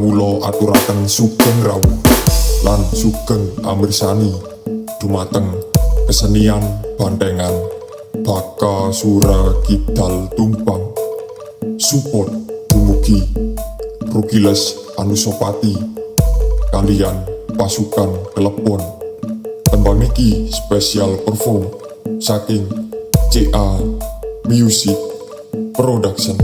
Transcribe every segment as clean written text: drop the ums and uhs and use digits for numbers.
Kawula aturaken sugeng rawuh lan sugeng amirsani dumateng kesenian bantengan Baka Sura Kidal Tumpang. Support dumugi Rukiles Anusapati kaliyan pasukan Klepon. Tembang iki spesial perform saking CA Music Production.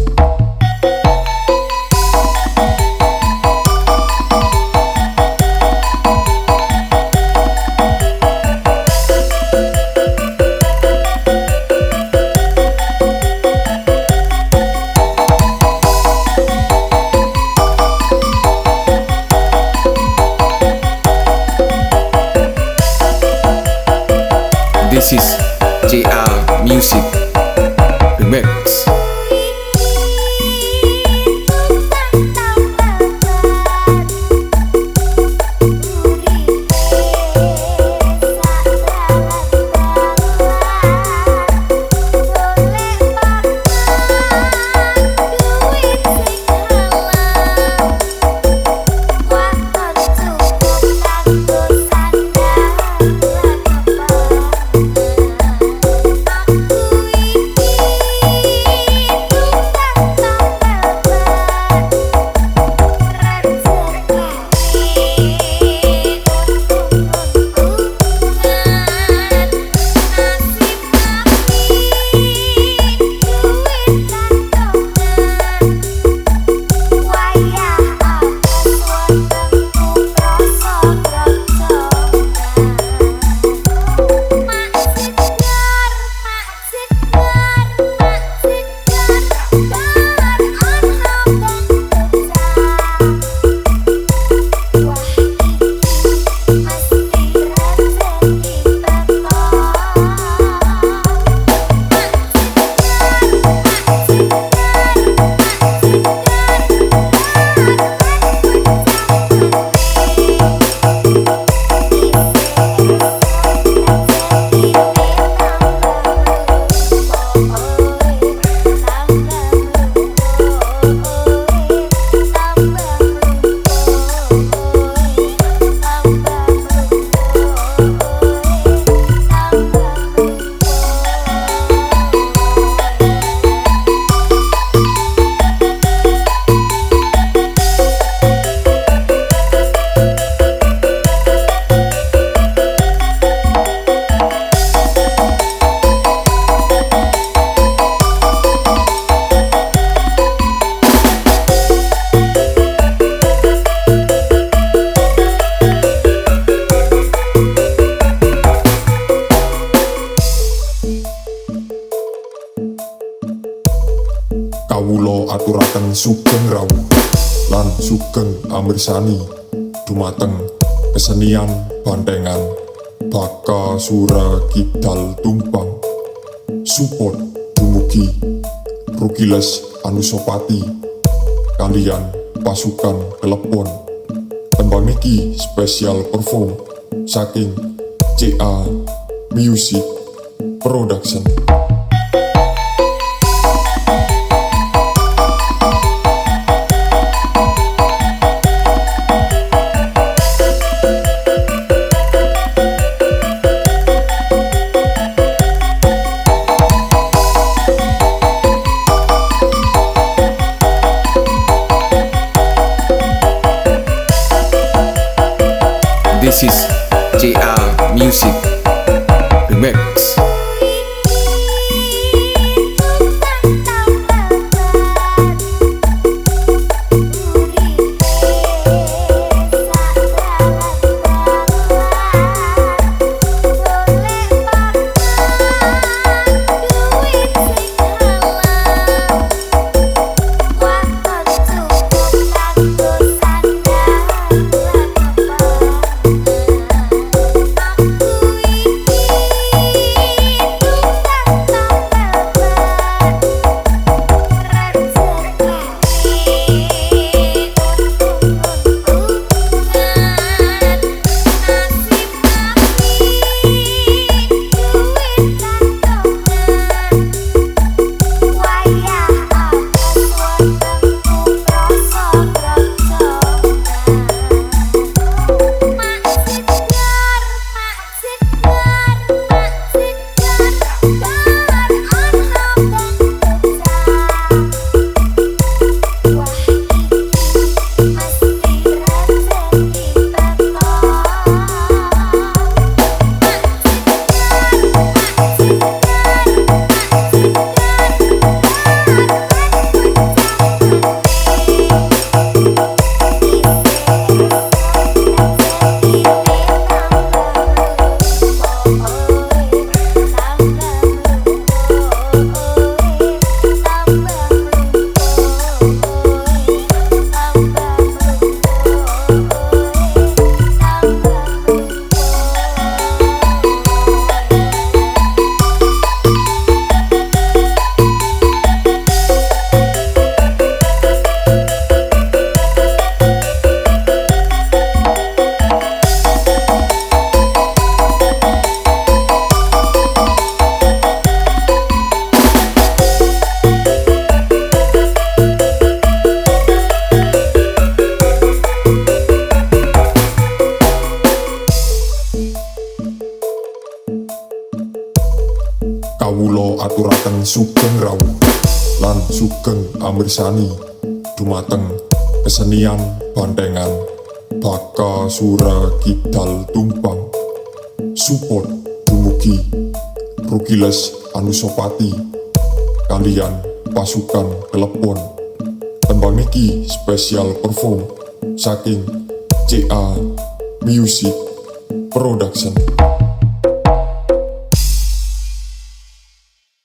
This is JR Music Remix. Kawula aturaken sugeng rawuh lan sugeng amirsani dumateng kesenian bantengan Baka Sura Kidal Tumpang. Support dumugi Rukiles Anusapati kaliyan pasukan Klepon. Tembang iki spesial perform saking CA Music Production. This is JR Music Remix. Sugeng Rawuh lan Sugeng Amirsani dumateng kesenian bandengan Baka Sura Kidal Tumpang. Support dumugi Rukiles Anusapati kalian pasukan telepon. Tembang niki spesial perform saking CA Music Production.